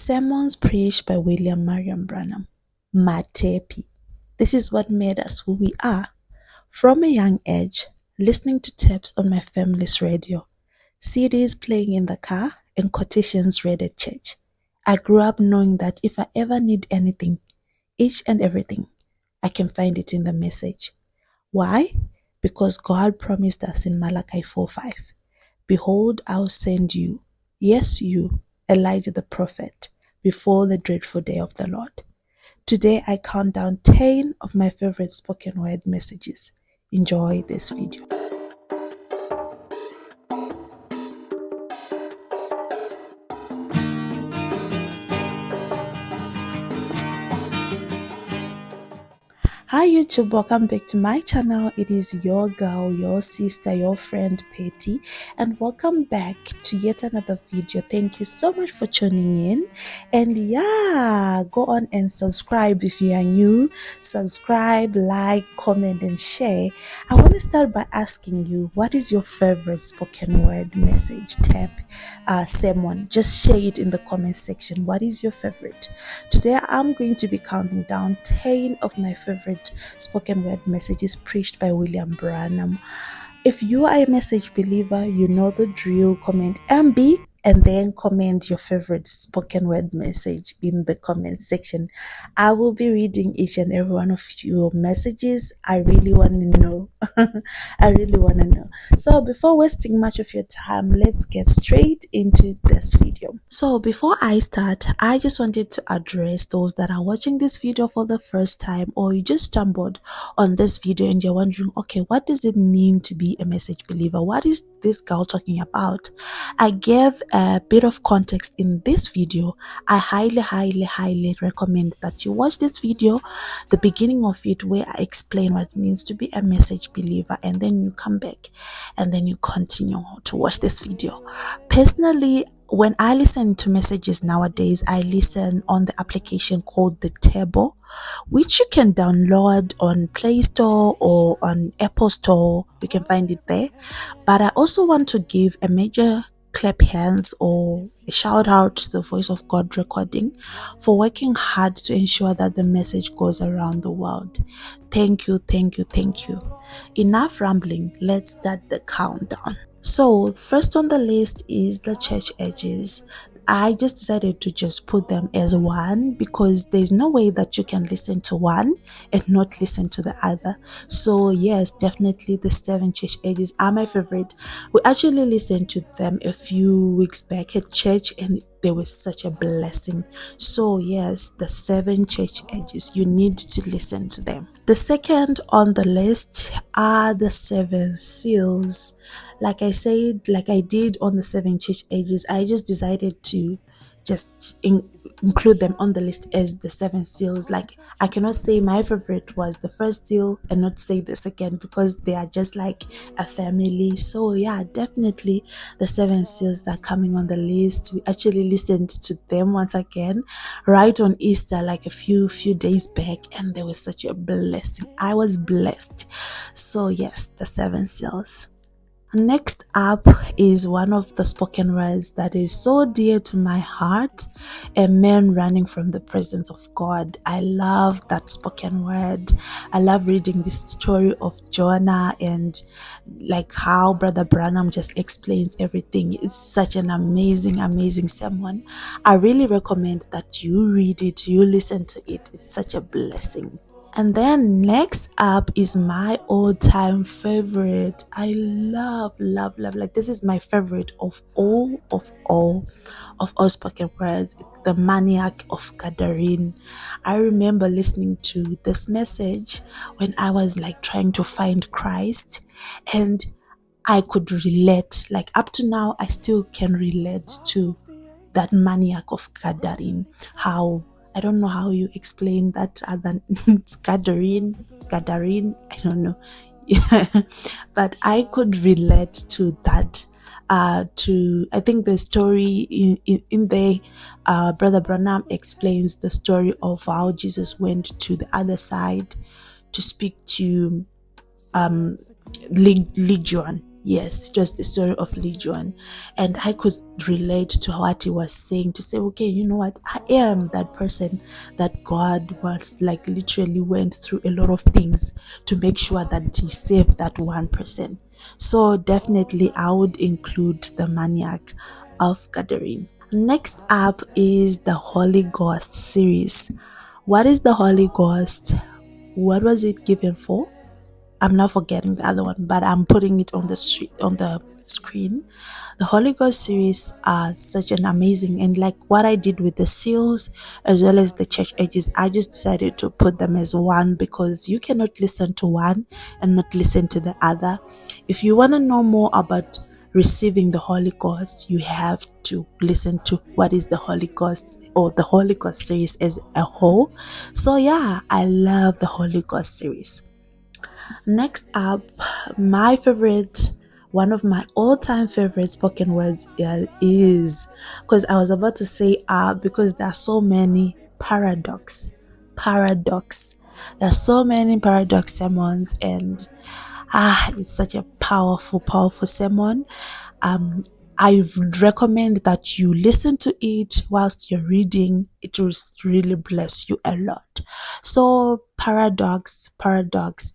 Sermons preached by William Marrion Branham. Matepi. This is what made us who we are. From a young age, listening to tapes on my family's radio, CDs playing in the car, and quotations read at church. I grew up knowing that if I ever need anything, each and everything, I can find it in the message. Why? Because God promised us in Malachi 4:5, "Behold, I'll send you, yes you, Elijah the prophet, before the dreadful day of the Lord." Today I count down 10 of my favorite spoken word messages. Enjoy this video. Hi YouTube, welcome back to my channel. It is your girl, your sister, your friend Patty, and welcome back to yet another video. Thank you so much for tuning in, and yeah, go on and subscribe if you are new. Subscribe, like, comment and share. I want to start by asking you, what is your favorite spoken word message, sermon? Just share it in the comment section. What is your favorite? Today I'm going to be counting down 10 of my favorite spoken word messages preached by William Branham. If you are a message believer, you know the drill. Comment MB and then comment your favorite spoken word message in the comment section. I will be reading each and every one of your messages. I really want to know. I really want to know. So before wasting much of your time, let's get straight into this video. So before I start, I just wanted to address those that are watching this video for the first time, or you just stumbled on this video and you're wondering, okay, what does it mean to be a message believer? What is this girl talking about? I gave a bit of context in this video. I highly recommend that you watch this video, the beginning of it, where I explain what it means to be a message believer, and then you come back and then you continue to watch this video. Personally, when I listen to messages nowadays, I listen on the application called the Table, which you can download on Play Store or on Apple Store. You can find it there. But I also want to give a major clap hands or a shout out to the Voice of God recording for working hard to ensure that the message goes around the world. Thank you. Enough rambling, let's start the countdown. So first on the list is the church ages. I just decided to just put them as one because there's no way that you can listen to one and not listen to the other. So yes, definitely the 7 church ages are my favorite. We actually listened to them a few weeks back at church and they were such a blessing. So yes, the 7 church ages, you need to listen to them. The second on the list are the 7 seals. Like I said, like I did on the 7 church ages, I just decided to just include them on the list as the 7 seals. Like I cannot say my favorite was the first seal and not say the second because they are just like a family. So yeah, definitely the 7 seals that are coming on the list. We actually listened to them once again right on Easter, like a few days back, and they were such a blessing. I was blessed. So yes, the 7 seals. Next up is one of the spoken words that is so dear to my heart, a man running from the presence of God. I love that spoken word. I love reading this story of Jonah and like how Brother Branham just explains everything. It's such an amazing sermon. I really recommend that you read it, you listen to it. It's such a blessing. And then next up is my all-time favorite. I love, like this is my favorite of all spoken words. It's the Maniac of Gadarene. I remember listening to this message when I was like trying to find Christ, and I could relate. Like up to now, I still can relate to that Maniac of Gadarene. How I don't know how you explain that other it's Gadarene, I don't know. Yeah, but I could relate to that. I think the story in the Brother Branham explains the story of how Jesus went to the other side to speak to Legion. Yes, just the story of Legion. And I could relate to what he was saying, to say, okay, you know what, I am that person that God was like literally went through a lot of things to make sure that he saved that one person. So definitely I would include the maniac of Gathering. Next up is the Holy Ghost series. What is the Holy Ghost? What was it given for? I'm not forgetting the other one, but I'm putting it on the on the screen. The Holy Ghost series are such an amazing, and like what I did with the seals as well as the church ages, I just decided to put them as one because you cannot listen to one and not listen to the other. If you want to know more about receiving the Holy Ghost, you have to listen to what is the Holy Ghost or the Holy Ghost series as a whole. So yeah, I love the Holy Ghost series. Next up, my favorite, one of my all-time favorite spoken words is, because I was about to say because there are so many paradox. There's so many paradox sermons, and it's such a powerful sermon. um I would recommend that you listen to it whilst you're reading. It will really bless you a lot. So paradox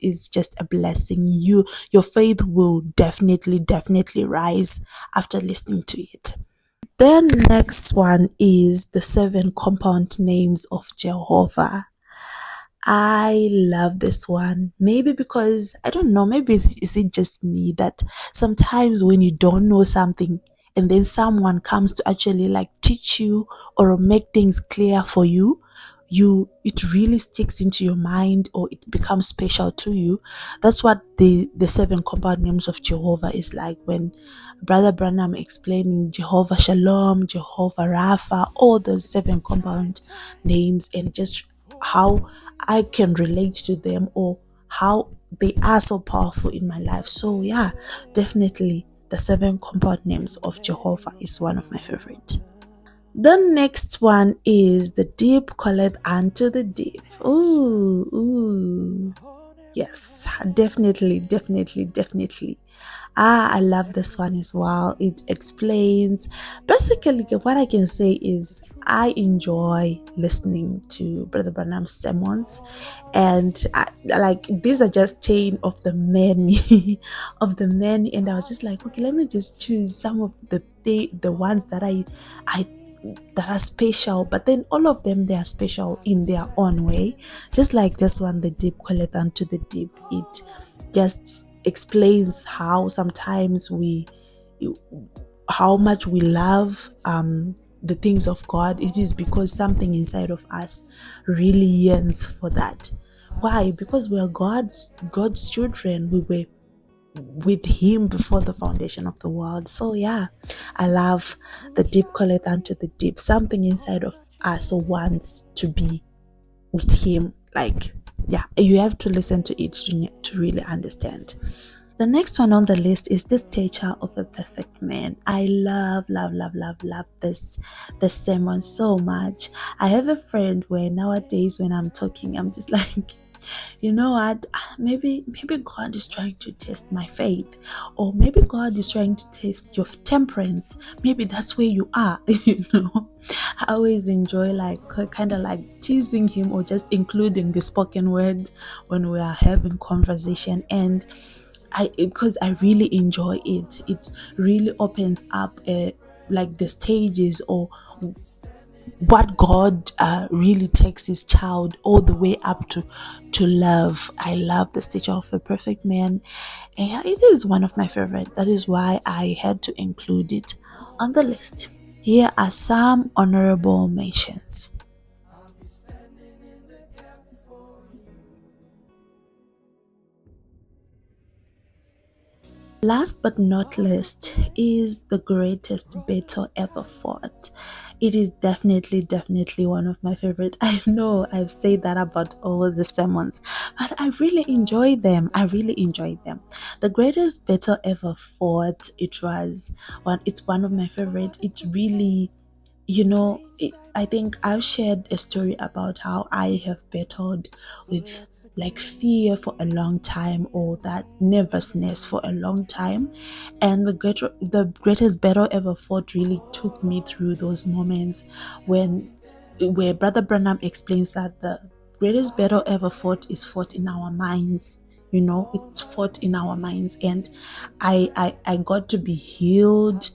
is just a blessing. Your faith will definitely rise after listening to it. Then next one is the seven compound names of Jehovah. I love this one. Maybe because I don't know, maybe is it just me that sometimes when you don't know something and then someone comes to actually like teach you or make things clear for you, it really sticks into your mind or it becomes special to you. That's what the seven compound names of Jehovah is like, when Brother Branham explaining Jehovah Shalom, Jehovah Rapha, all those seven compound names, and just how I can relate to them or how they are so powerful in my life. So yeah, definitely the seven compound names of Jehovah is one of my favorite. The next one is the deep calleth unto the deep. Ooh. Yes, definitely. I love this one as well. It explains basically what I can say is I enjoy listening to Brother Branham's sermons, and like these are just 10 of the many of the many, and I was just like, okay, let me just choose some of the ones that I that are special, but then all of them, they are special in their own way. Just like this one, the deep calleth unto the deep. It just explains how sometimes how much we love the things of God. It is because something inside of us really yearns for that. Why? Because we are God's children. We were with him before the foundation of the world. So yeah, I love the deep calleth unto the deep. Something inside of us wants to be with him. Like, yeah, you have to listen to it to really understand. The next one on the list is the stature of a perfect man. I love this sermon so much. I have a friend where nowadays when I'm talking, I'm just like, you know what, maybe God is trying to test my faith, or maybe God is trying to test your temperance. Maybe that's where you are. I always enjoy like kind of like teasing him or just including the spoken word when we are having conversation, and because I really enjoy it. It really opens up like the stages or what God really takes his child all the way up to love. I love the stature of a perfect man, and it is one of my favorite. That is why I had to include it on the list. Here are some honorable mentions. Last but not least is the greatest battle ever fought. It is definitely one of my favorite. I know I've said that about all the sermons, but I really enjoy them. The greatest battle ever fought. It's one of my favorite. It really, I think I've shared a story about how I have battled with like fear for a long time, or that nervousness for a long time. And the greatest battle ever fought really took me through those moments where Brother Branham explains that the greatest battle ever fought is fought in our minds. It's fought in our minds. And I got to be healed.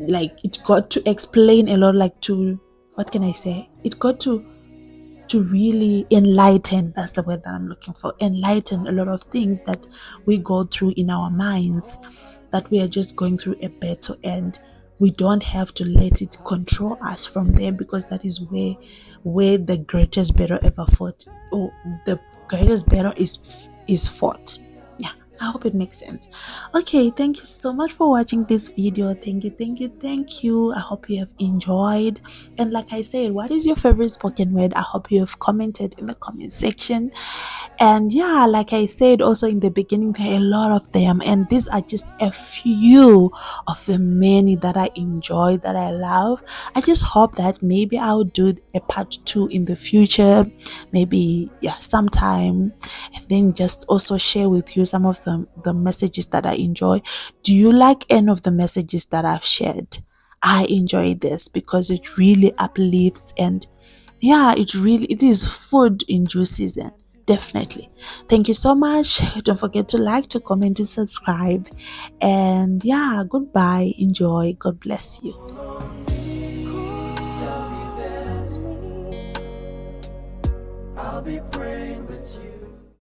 Like, it got to explain a lot, like, to, what can I say, it got to really enlighten, that's the word that I'm looking for, enlighten a lot of things that we go through in our minds, that we are just going through a battle, and we don't have to let it control us from there, because that is where the greatest battle ever fought, or the greatest battle is fought. Yeah, I hope it makes sense. Okay, thank you so much for watching this video. Thank you. I hope you have enjoyed. And like I said, what is your favorite spoken word? I hope you have commented in the comment section. And yeah, like I said also in the beginning, there are a lot of them, and these are just a few of the many that I enjoy, that I love. I just hope that maybe I'll do a part 2 in the future, maybe, yeah, sometime, and then just also share with you some of the messages that I enjoy. Do you like any of the messages that I've shared? I enjoy this because it really uplifts, and yeah, it is food in due season. Definitely. Thank you so much. Don't forget to like, to comment, to subscribe. And yeah, goodbye. Enjoy. God bless you. I'll be praying.